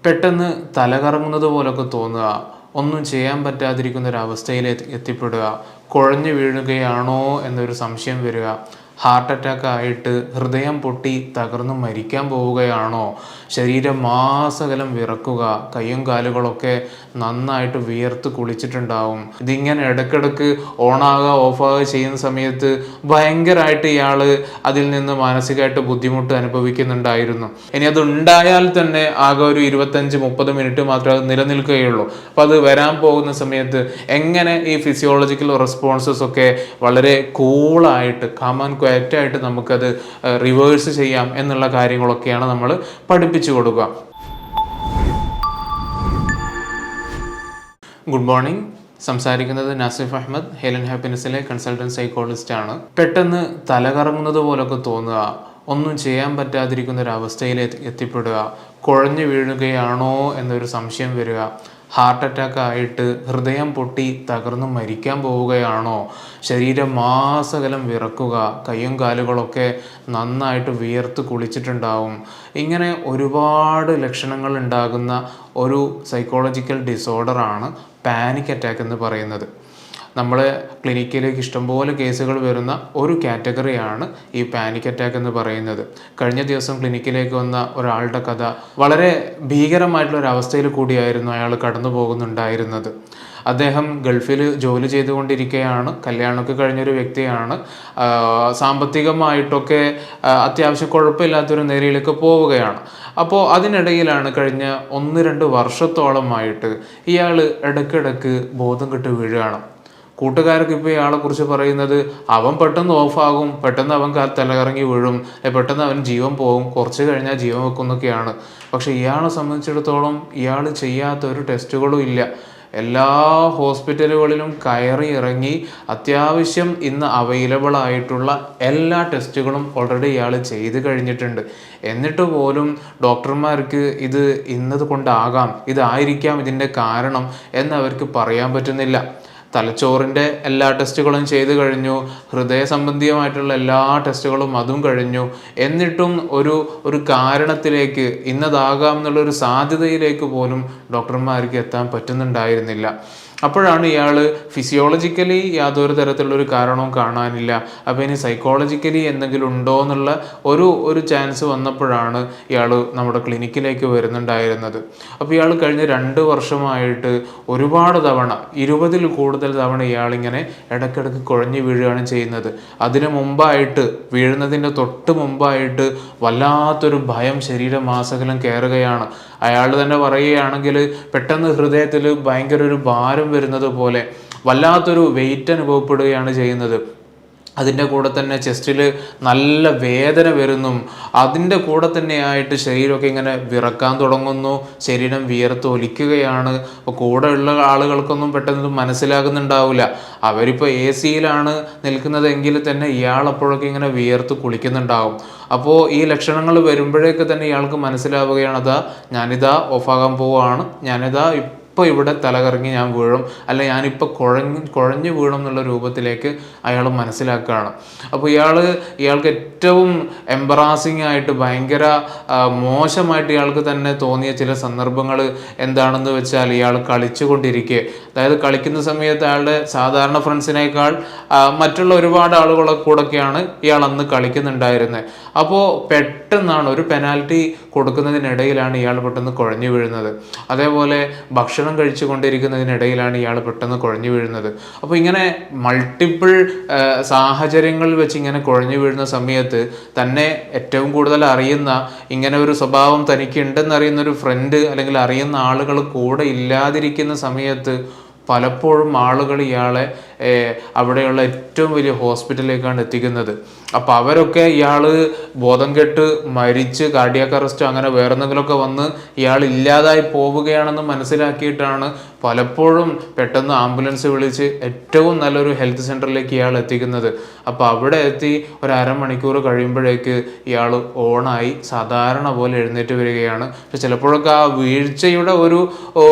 പെട്ടെന്ന് തലകറങ്ങുന്നത് പോലൊക്കെ തോന്നുക, ഒന്നും ചെയ്യാൻ പറ്റാതിരിക്കുന്ന ഒരു അവസ്ഥയിൽ എത്തിപ്പെടുക, കുഴഞ്ഞു വീഴുകയാണോ എന്നൊരു സംശയം വരിക, ഹാർട്ട് അറ്റാക്ക് ആയിട്ട് ഹൃദയം പൊട്ടി തകർന്ന് മരിക്കാൻ പോവുകയാണോ, ശരീരം മാസകലം വിറക്കുക, കയ്യും കാലുകളൊക്കെ നന്നായിട്ട് വിയർത്ത് കുളിച്ചിട്ടുണ്ടാവും. ഇതിങ്ങനെ ഇടയ്ക്കിടയ്ക്ക് ഓണാകുക ഓഫാകുക ചെയ്യുന്ന സമയത്ത് ഭയങ്കരമായിട്ട് ഇയാൾ അതിൽ നിന്ന് മാനസികമായിട്ട് ബുദ്ധിമുട്ട് അനുഭവിക്കുന്നുണ്ടായിരുന്നു. ഇനി അത് ഉണ്ടായാൽ തന്നെ ആകെ ഒരു 25-30 മിനിറ്റ് മാത്രമേ അത് നിലനിൽക്കുകയുള്ളൂ. അപ്പോൾ അത് വരാൻ പോകുന്ന സമയത്ത് എങ്ങനെ ഈ ഫിസിയോളജിക്കൽ റെസ്പോൺസസ് ഒക്കെ വളരെ കൂളായിട്ട് കാമാൻ ക്വയറ്റായിട്ട് നമുക്കത് റിവേഴ്സ് ചെയ്യാം എന്നുള്ള കാര്യങ്ങളൊക്കെയാണ് നമ്മൾ പഠിപ്പിച്ചു കൊടുക്കുക. Good morning. സംസാരിക്കുന്നത് നാസിഫ് അഹമ്മദ്, ഹെലൻ ഹാപ്പിനെസ്സിലെ കൺസൾട്ടൻറ്റ് സൈക്കോളജിസ്റ്റ് ആണ്. പെട്ടെന്ന് തലകറങ്ങുന്നത് പോലൊക്കെ തോന്നുക, ഒന്നും ചെയ്യാൻ പറ്റാതിരിക്കുന്ന ഒരു അവസ്ഥയിൽ എത്തിപ്പെടുക, കുഴഞ്ഞു വീഴുകയാണോ എന്നൊരു സംശയം വരിക, ഹാർട്ട് അറ്റാക്ക് ആയിട്ട് ഹൃദയം പൊട്ടി തകർന്ന് മരിക്കാൻ പോവുകയാണോ, ശരീരം മാസകലം വിറക്കുക, കയ്യും കാലുകളൊക്കെ നന്നായിട്ട് വിയർത്ത് കുളിച്ചിട്ടുണ്ടാവും. ഇങ്ങനെ ഒരുപാട് ലക്ഷണങ്ങൾ ഉണ്ടാകുന്ന ഒരു സൈക്കോളജിക്കൽ ഡിസോർഡറാണ് പാനിക് അറ്റാക്ക് എന്ന് പറയുന്നത്. നമ്മളെ ക്ലിനിക്കിലേക്ക് ഇഷ്ടംപോലെ കേസുകൾ വരുന്ന ഒരു കാറ്റഗറിയാണ് ഈ പാനിക് അറ്റാക്ക് എന്ന് പറയുന്നത്. കഴിഞ്ഞ ദിവസം ക്ലിനിക്കിലേക്ക് വന്ന ഒരാളുടെ കഥ വളരെ ഭീകരമായിട്ടുള്ള ഒരു അവസ്ഥയിൽ കൂടിയായിരുന്നു അയാൾ കടന്നു പോകുന്നുണ്ടായിരുന്നത്. അദ്ദേഹം ഗൾഫിൽ ജോലി ചെയ്തുകൊണ്ടിരിക്കുകയാണ്, കല്യാണമൊക്കെ കഴിഞ്ഞൊരു വ്യക്തിയാണ്, സാമ്പത്തികമായിട്ടൊക്കെ അത്യാവശ്യം കുഴപ്പമില്ലാത്തൊരു നിലയിലേക്ക് പോവുകയാണ്. അപ്പോൾ അതിനിടയിലാണ് കഴിഞ്ഞ 1-2 വർഷത്തോളമായിട്ട് ഇയാൾ ഇടയ്ക്കിടയ്ക്ക് ബോധം കെട്ട് വീഴുകയാണ്. കൂട്ടുകാർക്ക് ഇപ്പോൾ ഇയാളെ കുറിച്ച് പറയുന്നത് അവൻ പെട്ടെന്ന് ഓഫാകും, പെട്ടെന്ന് അവൻ തലകറങ്ങി വീഴും, പെട്ടെന്ന് അവൻ ജീവൻ പോകും, കുറച്ച് കഴിഞ്ഞാൽ ജീവൻ വെക്കുന്നൊക്കെയാണ്. പക്ഷെ ഇയാളെ സംബന്ധിച്ചിടത്തോളം ഇയാൾ ചെയ്യാത്ത ഒരു ടെസ്റ്റുകളും ഇല്ല. എല്ലാ ഹോസ്പിറ്റലുകളിലും കയറി ഇറങ്ങി അത്യാവശ്യം ഇന്ന് അവൈലബിൾ ആയിട്ടുള്ള എല്ലാ ടെസ്റ്റുകളും ഓൾറെഡി ഇയാൾ ചെയ്ത് കഴിഞ്ഞിട്ടുണ്ട്. എന്നിട്ട് പോലും ഡോക്ടർമാർക്ക് ഇത് ഇന്നത് കൊണ്ടാകാം, ഇതായിരിക്കാം ഇതിൻ്റെ കാരണം എന്നവർക്ക് പറയാൻ പറ്റുന്നില്ല. തലച്ചോറിൻ്റെ എല്ലാ ടെസ്റ്റുകളും ചെയ്ത് കഴിഞ്ഞു, ഹൃദയ സംബന്ധിയുമായിട്ടുള്ള എല്ലാ ടെസ്റ്റുകളും അതും കഴിഞ്ഞു. എന്നിട്ടും ഒരു കാരണത്തിലേക്ക് ഇന്നതാകാം എന്നുള്ളൊരു സാധ്യതയിലേക്ക് പോലും ഡോക്ടർമാർക്ക് എത്താൻ പറ്റുന്നുണ്ടായിരുന്നില്ല. അപ്പോഴാണ് ഇയാൾ ഫിസിയോളജിക്കലി യാതൊരു തരത്തിലുള്ളൊരു കാരണവും കാണാനില്ല, അപ്പോൾ ഇനി സൈക്കോളജിക്കലി എന്തെങ്കിലും ഉണ്ടോ എന്നുള്ള ഒരു ചാൻസ് വന്നപ്പോഴാണ് ഇയാൾ നമ്മുടെ ക്ലിനിക്കിലേക്ക് വരുന്നുണ്ടായിരുന്നത്. അപ്പോൾ ഇയാൾ കഴിഞ്ഞ 2 വർഷമായിട്ട് ഒരുപാട് തവണ 20-ൽ കൂടുതൽ തവണ ഇയാളിങ്ങനെ ഇടയ്ക്കിടയ്ക്ക് കുഴഞ്ഞു വീഴുകയാണ് ചെയ്യുന്നത്. അതിന് മുമ്പായിട്ട്, വീഴുന്നതിൻ്റെ തൊട്ട് മുമ്പായിട്ട് വല്ലാത്തൊരു ഭയം ശരീരമാസകലം കയറുകയാണ്. അയാൾ തന്നെ പറയുകയാണെങ്കിൽ പെട്ടെന്ന് ഹൃദയത്തിൽ ഭയങ്കര ഒരു ഭാരം വരുന്നത് പോലെ വല്ലാത്തൊരു വെയിറ്റ് അനുഭവപ്പെടുകയാണ് ചെയ്യുന്നത്. അതിൻ്റെ കൂടെ തന്നെ ചെസ്റ്റിൽ നല്ല വേദന വരുന്നു. അതിൻ്റെ കൂടെ തന്നെയായിട്ട് ശരീരമൊക്കെ ഇങ്ങനെ വിറക്കാൻ തുടങ്ങുന്നു, ശരീരം വിയർത്ത് ഒലിക്കുകയാണ്. അപ്പോൾ കൂടെ ഉള്ള ആളുകൾക്കൊന്നും പെട്ടെന്ന് മനസ്സിലാകുന്നുണ്ടാവില്ല. അവരിപ്പോൾ AC-യിലാണ് നിൽക്കുന്നതെങ്കിൽ തന്നെ ഇയാൾ അപ്പോഴൊക്കെ ഇങ്ങനെ വിയർത്ത് കുളിക്കുന്നുണ്ടാവും. അപ്പോൾ ഈ ലക്ഷണങ്ങൾ വരുമ്പോഴേക്ക് തന്നെ ഇയാൾക്ക് മനസ്സിലാവുകയാണ്, ഞാനിതാ ഓഫാകാൻ പോവുകയാണ്, ഞാനിതാ ഇപ്പോൾ ഇവിടെ തലകറങ്ങി ഞാൻ വീഴും, അല്ല ഞാനിപ്പോൾ കുഴഞ്ഞു വീഴും എന്നുള്ള രൂപത്തിലേക്ക് അയാൾ മനസ്സിലാക്കുകയാണ്. അപ്പോൾ ഇയാൾക്ക് ഏറ്റവും എംബറാസിങ് ആയിട്ട് ഭയങ്കര മോശമായിട്ട് ഇയാൾക്ക് തന്നെ തോന്നിയ ചില സന്ദർഭങ്ങൾ എന്താണെന്ന് വെച്ചാൽ, ഇയാൾ കളിച്ചുകൊണ്ടിരിക്കെ, അതായത് കളിക്കുന്ന സമയത്ത് അയാളുടെ സാധാരണ ഫ്രണ്ട്സിനേക്കാൾ മറ്റുള്ള ഒരുപാട് ആളുകളെ കൂടെയൊക്കെയാണ് ഇയാൾ അന്ന് കളിക്കുന്നുണ്ടായിരുന്നത്. അപ്പോൾ പെട്ടെന്നാണ് ഒരു പെനാൽറ്റി കൊടുക്കുന്നതിനിടയിലാണ് ഇയാൾ പെട്ടെന്ന് കുഴഞ്ഞു വീഴുന്നത്. അതേപോലെ ഭക്ഷണം കഴിച്ചു കൊണ്ടിരിക്കുന്നതിനിടയിലാണ് ഇയാൾ പെട്ടെന്ന് കുഴഞ്ഞു വീഴുന്നത്. അപ്പോൾ ഇങ്ങനെ മൾട്ടിപ്പിൾ സാഹചര്യങ്ങളിൽ വെച്ച് ഇങ്ങനെ കുഴഞ്ഞു വീഴുന്ന സമയത്ത് തന്നെ ഏറ്റവും കൂടുതൽ അറിയുന്ന, ഇങ്ങനെ ഒരു സ്വഭാവം തനിക്ക് ഉണ്ടെന്നറിയുന്ന ഒരു ഫ്രണ്ട് അല്ലെങ്കിൽ അറിയുന്ന ആളുകൾ കൂടെ ഇല്ലാതിരിക്കുന്ന സമയത്ത് പലപ്പോഴും ആളുകൾ ഇയാളെ അവിടെയുള്ള ഏറ്റവും വലിയ ഹോസ്പിറ്റലിലേക്കാണ് എത്തിക്കുന്നത്. അപ്പോൾ അവരൊക്കെ ഇയാൾ ബോധം കെട്ട് മരിച്ച് കാർഡിയാക് അറസ്റ്റോ അങ്ങനെ വേറെ എന്തെങ്കിലുമൊക്കെ വന്ന് ഇയാൾ ഇല്ലാതായി പോവുകയാണെന്ന് മനസ്സിലാക്കിയിട്ടാണ് പലപ്പോഴും പെട്ടെന്ന് ആംബുലൻസ് വിളിച്ച് ഏറ്റവും നല്ലൊരു ഹെൽത്ത് സെൻ്ററിലേക്ക് ഇയാൾ എത്തിക്കുന്നത്. അപ്പോൾ അവിടെ എത്തി ഒരു അരമണിക്കൂർ കഴിയുമ്പോഴേക്ക് ഇയാൾ ഓണായി സാധാരണ പോലെ എഴുന്നേറ്റ് വരികയാണ്. പക്ഷെ ചിലപ്പോഴൊക്കെ ആ വീഴ്ചയുടെ ഒരു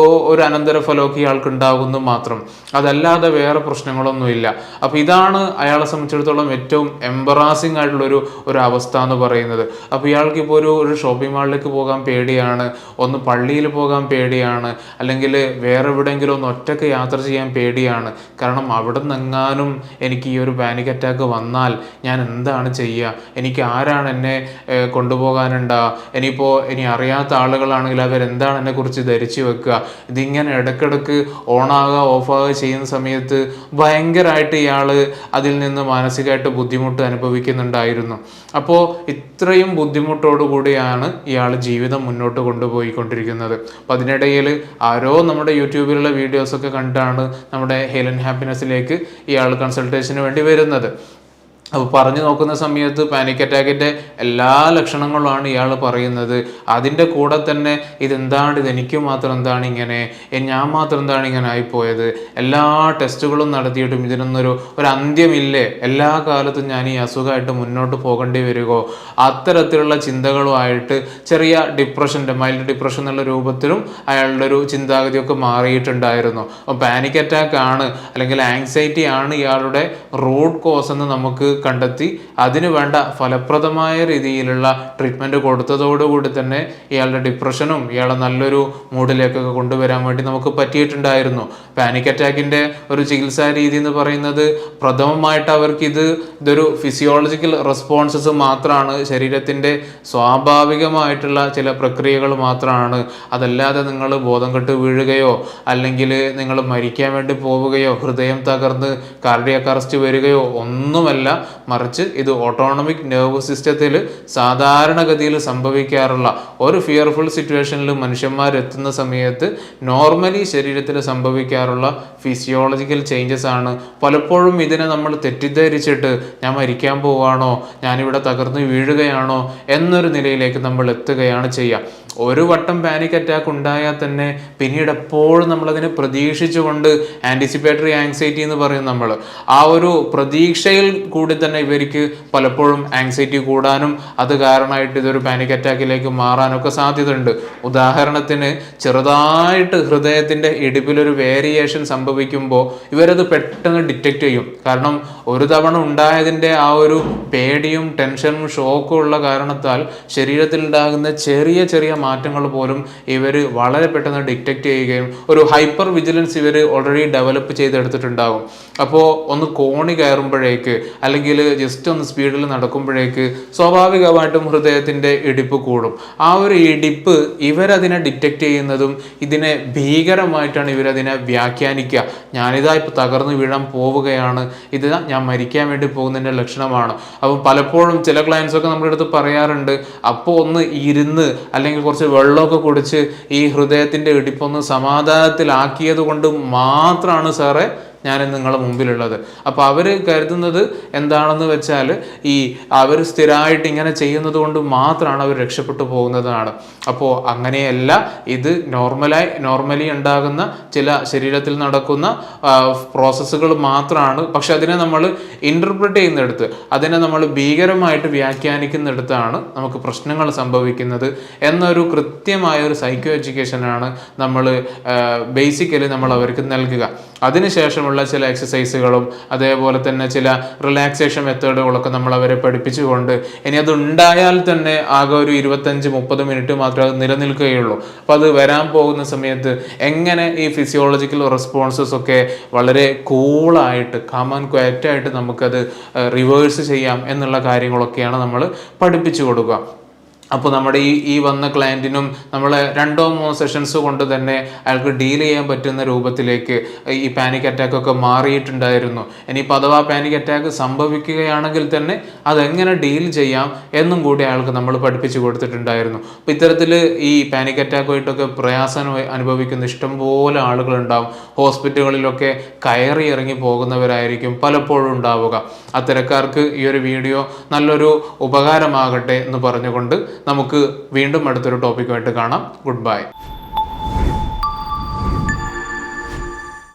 അനന്തരഫലമൊക്കെ ഇയാൾക്ക് ഉണ്ടാകുന്നു മാത്രം, അതല്ലാതെ വേറെ പ്രശ്നങ്ങൾ പ്രശ്നങ്ങളൊന്നുമില്ല. അപ്പോൾ ഇതാണ് അയാളെ സംബന്ധിച്ചിടത്തോളം ഏറ്റവും എംബറാസിങ് ആയിട്ടുള്ളൊരു അവസ്ഥ എന്ന് പറയുന്നത്. അപ്പോൾ ഇയാൾക്ക് ഇപ്പോൾ ഒരു ഷോപ്പിംഗ് മാളിലേക്ക് പോകാൻ പേടിയാണ്, ഒന്ന് പള്ളിയിൽ പോകാൻ പേടിയാണ്, അല്ലെങ്കിൽ വേറെ എവിടെയെങ്കിലും ഒന്ന് ഒറ്റയ്ക്ക് യാത്ര ചെയ്യാൻ പേടിയാണ്. കാരണം അവിടെ നിന്നെങ്ങാനും എനിക്ക് ഈ ഒരു പാനിക് അറ്റാക്ക് വന്നാൽ ഞാൻ എന്താണ് ചെയ്യുക, എനിക്ക് ആരാണ് എന്നെ കൊണ്ടുപോകാനുണ്ടാവുക, ഇനി അറിയാത്ത ആളുകളാണെങ്കിൽ അവരെന്താണ് എന്നെക്കുറിച്ച് ധരിച്ചു വെക്കുക. ഇതിങ്ങനെ ഇടയ്ക്കിടയ്ക്ക് ഓണാകുക ഓഫാകുക ചെയ്യുന്ന സമയത്ത് ഭയങ്കരമായിട്ട് ഇയാൾ അതിൽ നിന്ന് മാനസികമായിട്ട് ബുദ്ധിമുട്ട് അനുഭവിക്കുന്നുണ്ടായിരുന്നു. അപ്പോൾ ഇത്രയും ബുദ്ധിമുട്ടോടു കൂടിയാണ് ഇയാൾ ജീവിതം മുന്നോട്ട് കൊണ്ടുപോയിക്കൊണ്ടിരിക്കുന്നത്. അപ്പോൾ അതിനിടയിൽ ആരോ നമ്മുടെ യൂട്യൂബിലുള്ള വീഡിയോസൊക്കെ കണ്ടാണ് നമ്മുടെ ഹെലൻ ഹാപ്പിനെസ്സിലേക്ക് ഇയാൾ കൺസൾട്ടേഷന് വേണ്ടി വരുന്നത്. അപ്പോൾ പറഞ്ഞു നോക്കുന്ന സമയത്ത് പാനിക് അറ്റാക്കിൻ്റെ എല്ലാ ലക്ഷണങ്ങളുമാണ് ഇയാൾ പറയുന്നത്. അതിൻ്റെ കൂടെ തന്നെ ഇത് എനിക്ക് മാത്രം എന്താണ് ഇങ്ങനെ, ഞാൻ മാത്രം എന്താണ് ഇങ്ങനെ ആയിപ്പോയത്, എല്ലാ ടെസ്റ്റുകളും നടത്തിയിട്ടും ഇതിനൊന്നൊരു അന്ത്യമില്ലേ, എല്ലാ കാലത്തും ഞാൻ ഈ അസുഖമായിട്ട് മുന്നോട്ട് പോകേണ്ടി വരുമോ, അത്തരത്തിലുള്ള ചിന്തകളുമായിട്ട് ചെറിയ മൈൽഡ് ഡിപ്രഷൻ എന്നുള്ള രൂപത്തിലും അയാളുടെ ഒരു ചിന്താഗതിയൊക്കെ മാറിയിട്ടുണ്ടായിരുന്നു. അപ്പോൾ പാനിക് അറ്റാക്ക് ആണ് അല്ലെങ്കിൽ ആങ്സൈറ്റി ആണ് ഇയാളുടെ റൂട്ട് കോസ് എന്ന് നമുക്ക് കണ്ടെത്തി അതിന് വേണ്ട ഫലപ്രദമായ രീതിയിലുള്ള ട്രീറ്റ്മെൻറ്റ് കൊടുത്തതോടുകൂടി തന്നെ ഇയാളുടെ ഡിപ്രഷനും ഇയാളെ നല്ലൊരു മൂഡിലേക്കൊക്കെ കൊണ്ടുവരാൻ വേണ്ടി നമുക്ക് പറ്റിയിട്ടുണ്ടായിരുന്നു. പാനിക് അറ്റാക്കിൻ്റെ ഒരു ചികിത്സാ രീതി എന്ന് പറയുന്നത് പ്രഥമമായിട്ട് അവർക്ക് ഇതൊരു ഫിസിയോളജിക്കൽ റെസ്പോൺസസ് മാത്രമാണ്, ശരീരത്തിൻ്റെ സ്വാഭാവികമായിട്ടുള്ള ചില പ്രക്രിയകൾ മാത്രമാണ്. അതല്ലാതെ നിങ്ങൾ ബോധം കെട്ട് വീഴുകയോ അല്ലെങ്കിൽ നിങ്ങൾ മരിക്കാൻ വേണ്ടി പോവുകയോ ഹൃദയം തകർന്ന് കാർഡിയാക് അറസ്റ്റ് വരികയോ ഒന്നുമല്ല, മറിച്ച് ഇത് ഓട്ടോണമിക് നെർവ് സിസ്റ്റത്തിൽ സാധാരണഗതിയിൽ സംഭവിക്കാറുള്ള ഒരു ഫിയർഫുൾ സിറ്റുവേഷനിൽ മനുഷ്യന്മാരെത്തുന്ന സമയത്ത് നോർമലി ശരീരത്തിൽ സംഭവിക്കാറുള്ള ഫിസിയോളജിക്കൽ ചേഞ്ചസ് ആണ്. പലപ്പോഴും ഇതിനെ നമ്മൾ തെറ്റിദ്ധരിച്ചിട്ട് ഞാൻ മരിക്കാൻ പോവുകയാണോ, ഞാനിവിടെ തകർന്ന് വീഴുകയാണോ എന്നൊരു നിലയിലേക്ക് നമ്മൾ എത്തുകയാണ് ചെയ്യുക. ഒരു വട്ടം പാനിക് അറ്റാക്ക് ഉണ്ടായാൽ തന്നെ പിന്നീട് എപ്പോഴും നമ്മളതിനെ പ്രതീക്ഷിച്ചുകൊണ്ട് ആൻറ്റിസിപ്പേറ്ററി ആങ്സൈറ്റി എന്ന് പറയും നമ്മൾ, ആ ഒരു പ്രതീക്ഷയിൽ കൂടി തന്നെ ഇവർക്ക് പലപ്പോഴും ആങ്സൈറ്റി കൂടാനും അത് കാരണമായിട്ട് ഇതൊരു പാനിക് അറ്റാക്കിലേക്ക് മാറാനൊക്കെ സാധ്യതയുണ്ട്. ഉദാഹരണത്തിന് ചെറുതായിട്ട് ഹൃദയത്തിൻ്റെ ഇടിപ്പിലൊരു വേരിയേഷൻ സംഭവിക്കുമ്പോൾ ഇവരത് പെട്ടെന്ന് ഡിറ്റക്റ്റ് ചെയ്യും. കാരണം ഒരു തവണ ഉണ്ടായതിൻ്റെ ആ ഒരു പേടിയും ടെൻഷനും ഷോക്കും ഉള്ള കാരണത്താൽ ശരീരത്തിൽ ഉണ്ടാകുന്ന ചെറിയ ചെറിയ മാറ്റങ്ങൾ പോലും ഇവർ വളരെ പെട്ടെന്ന് ഡിറ്റക്റ്റ് ചെയ്യുകയും ഒരു ഹൈപ്പർ വിജിലൻസ് ഇവർ ഓൾറെഡി ഡെവലപ്പ് ചെയ്തെടുത്തിട്ടുണ്ടാകും. അപ്പോൾ ഒന്ന് കോണി കയറുമ്പോഴേക്ക് അല്ലെങ്കിൽ ജസ്റ്റ് ഒന്ന് സ്പീഡിൽ നടക്കുമ്പോഴേക്ക് സ്വാഭാവികമായിട്ടും ഹൃദയത്തിൻ്റെ ഇടിപ്പ് കൂടും. ആ ഒരു ഇടിപ്പ് ഇവരതിനെ ഡിറ്റക്റ്റ് ചെയ്യുന്നതും ഇതിനെ ഭീകരമായിട്ടാണ് ഇവരതിനെ വ്യാഖ്യാനിക്കുക. ഞാനിതാ ഇപ്പോൾ തകർന്നു വീഴാൻ പോവുകയാണ്, ഇത് ഞാൻ മരിക്കാൻ വേണ്ടി പോകുന്നതിൻ്റെ ലക്ഷണമാണ്. അപ്പോൾ പലപ്പോഴും ചില ക്ലയൻസൊക്കെ നമ്മുടെ അടുത്ത് പറയാറുണ്ട്, അപ്പോൾ ഒന്ന് ഇരുന്ന് അല്ലെങ്കിൽ കുറച്ച് വെള്ളമൊക്കെ കുടിച്ച് ഈ ഹൃദയത്തിൻ്റെ ഇടിപ്പൊന്ന് സമാധാനത്തിലാക്കിയത് കൊണ്ട് മാത്രമാണ് സാറേ ഞാൻ നിങ്ങളുടെ മുമ്പിലുള്ളത്. അപ്പോൾ അവർ കരുതുന്നത് എന്താണെന്ന് വെച്ചാൽ അവർ സ്ഥിരമായിട്ട് ഇങ്ങനെ ചെയ്യുന്നത് കൊണ്ട് മാത്രമാണ് അവർ രക്ഷപ്പെട്ടു പോകുന്നതാണ്. അപ്പോൾ അങ്ങനെയല്ല, ഇത് നോർമലി ഉണ്ടാകുന്ന ചില ശരീരത്തിൽ നടക്കുന്ന പ്രോസസ്സുകൾ മാത്രമാണ്. പക്ഷെ അതിനെ നമ്മൾ ഇൻ്റർപ്രറ്റ് ചെയ്യുന്നിടത്ത്, അതിനെ നമ്മൾ ഭീകരമായിട്ട് വ്യാഖ്യാനിക്കുന്നിടത്താണ് നമുക്ക് പ്രശ്നങ്ങൾ സംഭവിക്കുന്നത് എന്നൊരു കൃത്യമായ ഒരു സൈക്കോ എഡ്യൂക്കേഷനാണ് നമ്മൾ ബേസിക്കലി നമ്മൾ അവർക്ക് നൽകുക. അതിനുശേഷമുള്ള ചില എക്സസൈസുകളും അതേപോലെ തന്നെ ചില റിലാക്സേഷൻ മെത്തേഡുകളൊക്കെ നമ്മൾ അവരെ പഠിപ്പിച്ചുകൊണ്ട്, ഇനി അത് ഉണ്ടായാൽ തന്നെ ആകെ ഒരു 25-30 മിനിറ്റ് മാത്രമേ അത് നിലനിൽക്കുകയുള്ളൂ. അപ്പോൾ അത് വരാൻ പോകുന്ന സമയത്ത് എങ്ങനെ ഈ ഫിസിയോളജിക്കൽ റെസ്പോൺസസ് ഒക്കെ വളരെ കൂളായിട്ട് കാം ആൻഡ് ക്വയറ്റായിട്ട് നമുക്കത് റിവേഴ്സ് ചെയ്യാം എന്നുള്ള കാര്യങ്ങളൊക്കെയാണ് നമ്മൾ പഠിപ്പിച്ചു കൊടുക്കുക. അപ്പോൾ നമ്മുടെ ഈ വന്ന ക്ലയൻറ്റിനും നമ്മൾ 2-3 സെഷൻസ് കൊണ്ട് തന്നെ അയാൾക്ക് ഡീൽ ചെയ്യാൻ പറ്റുന്ന രൂപത്തിലേക്ക് ഈ പാനിക് അറ്റാക്കൊക്കെ മാറിയിട്ടുണ്ടായിരുന്നു. ഇനിയിപ്പോൾ അഥവാ പാനിക് അറ്റാക്ക് സംഭവിക്കുകയാണെങ്കിൽ തന്നെ അതെങ്ങനെ ഡീൽ ചെയ്യാം എന്നും കൂടി അയാൾക്ക് നമ്മൾ പഠിപ്പിച്ചു കൊടുത്തിട്ടുണ്ടായിരുന്നു. അപ്പോൾ ഇത്തരത്തിൽ ഈ പാനിക് അറ്റാക്കുമായിട്ടൊക്കെ പ്രയാസം അനുഭവിക്കുന്ന ഇഷ്ടംപോലെ ആളുകളുണ്ടാവും. ഹോസ്പിറ്റലുകളിലൊക്കെ കയറി ഇറങ്ങി പോകുന്നവരായിരിക്കും പലപ്പോഴും ഉണ്ടാവുക. അത്തരക്കാർക്ക് ഈ ഒരു വീഡിയോ നല്ലൊരു ഉപകാരമാകട്ടെ എന്ന് പറഞ്ഞുകൊണ്ട് നമുക്ക് വീണ്ടും അടുത്തൊരു ടോപ്പിക്കുമായിട്ട് കാണാം. Good bye.